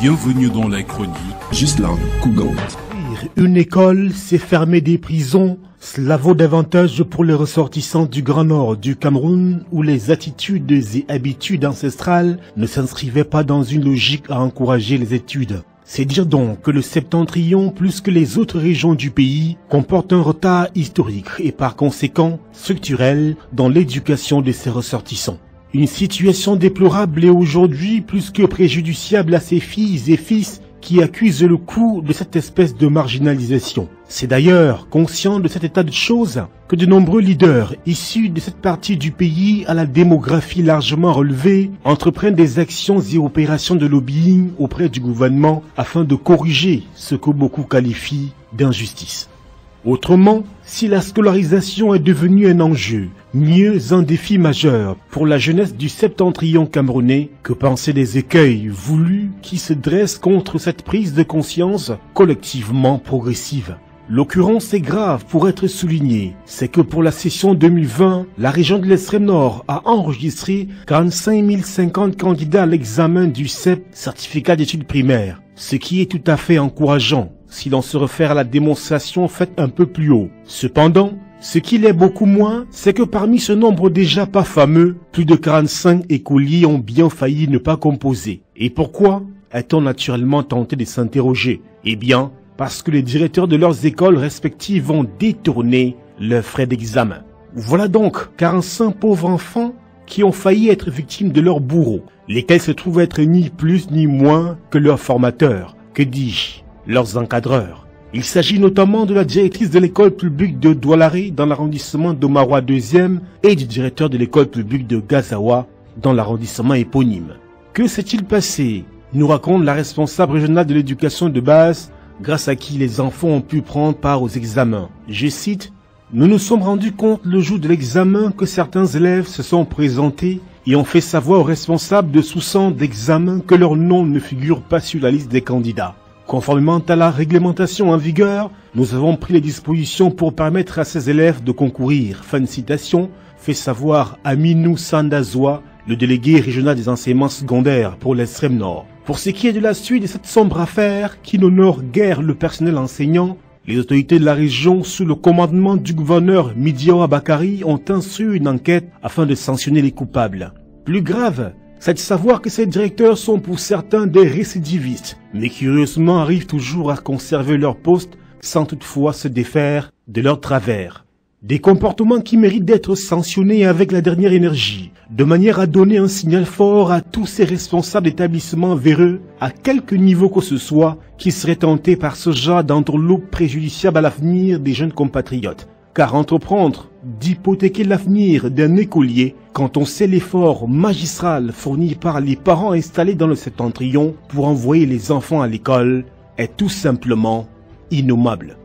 Bienvenue dans la chronique. Juste là, Google. Une école, c'est fermer des prisons. Cela vaut davantage pour les ressortissants du Grand Nord du Cameroun, où les attitudes et habitudes ancestrales ne s'inscrivaient pas dans une logique à encourager les études. C'est dire donc que le Septentrion, plus que les autres régions du pays, comporte un retard historique et par conséquent structurel dans l'éducation de ses ressortissants. Une situation déplorable et aujourd'hui plus que préjudiciable à ses filles et fils qui accusent le coup de cette espèce de marginalisation. C'est d'ailleurs conscient de cet état de choses que de nombreux leaders issus de cette partie du pays à la démographie largement relevée entreprennent des actions et opérations de lobbying auprès du gouvernement afin de corriger ce que beaucoup qualifient d'injustice. Autrement, si la scolarisation est devenue un enjeu, mieux un défi majeur pour la jeunesse du septentrion camerounais, que penser des écueils voulus qui se dressent contre cette prise de conscience collectivement progressive. L'occurrence est grave pour être soulignée, c'est que pour la session 2020, la région de l'extrême nord a enregistré 45 050 candidats à l'examen du CEP, certificat d'études primaires, ce qui est tout à fait encourageant si l'on se réfère à la démonstration faite un peu plus haut. Cependant, ce qui l'est beaucoup moins, c'est que parmi ce nombre déjà pas fameux, plus de 45 écoliers ont bien failli ne pas composer. Et pourquoi est-on naturellement tenté de s'interroger? Eh bien, parce que les directeurs de leurs écoles respectives ont détourné leurs frais d'examen. Voilà donc 45 pauvres enfants qui ont failli être victimes de leurs bourreaux, lesquels se trouvent être ni plus ni moins que leurs formateurs, que dis-je, leurs encadreurs. Il s'agit notamment de la directrice de l'école publique de Doualaré dans l'arrondissement de Marois 2e et du directeur de l'école publique de Gazawa dans l'arrondissement éponyme. Que s'est-il passé? Nous raconte la responsable régionale de l'éducation de base, grâce à qui les enfants ont pu prendre part aux examens. Je cite, « Nous nous sommes rendus compte le jour de l'examen que certains élèves se sont présentés et ont fait savoir aux responsables de sous-centres d'examen que leur nom ne figure pas sur la liste des candidats. Conformément à la réglementation en vigueur, nous avons pris les dispositions pour permettre à ces élèves de concourir. » Fin de citation, fait savoir Aminou Sandazoua, le délégué régional des enseignements secondaires pour l'extrême nord. Pour ce qui est de la suite de cette sombre affaire qui n'honore guère le personnel enseignant, les autorités de la région, sous le commandement du gouverneur Midiawa Bakari, ont instruit une enquête afin de sanctionner les coupables. Plus grave, c'est de savoir que ces directeurs sont pour certains des récidivistes, mais curieusement arrivent toujours à conserver leur poste sans toutefois se défaire de leurs travers. Des comportements qui méritent d'être sanctionnés avec la dernière énergie, de manière à donner un signal fort à tous ces responsables d'établissements véreux, à quelque niveau que ce soit, qui seraient tentés par ce genre d'entourloupe préjudiciable à l'avenir des jeunes compatriotes. Car entreprendre d'hypothéquer l'avenir d'un écolier quand on sait l'effort magistral fourni par les parents installés dans le septentrion pour envoyer les enfants à l'école est tout simplement innommable.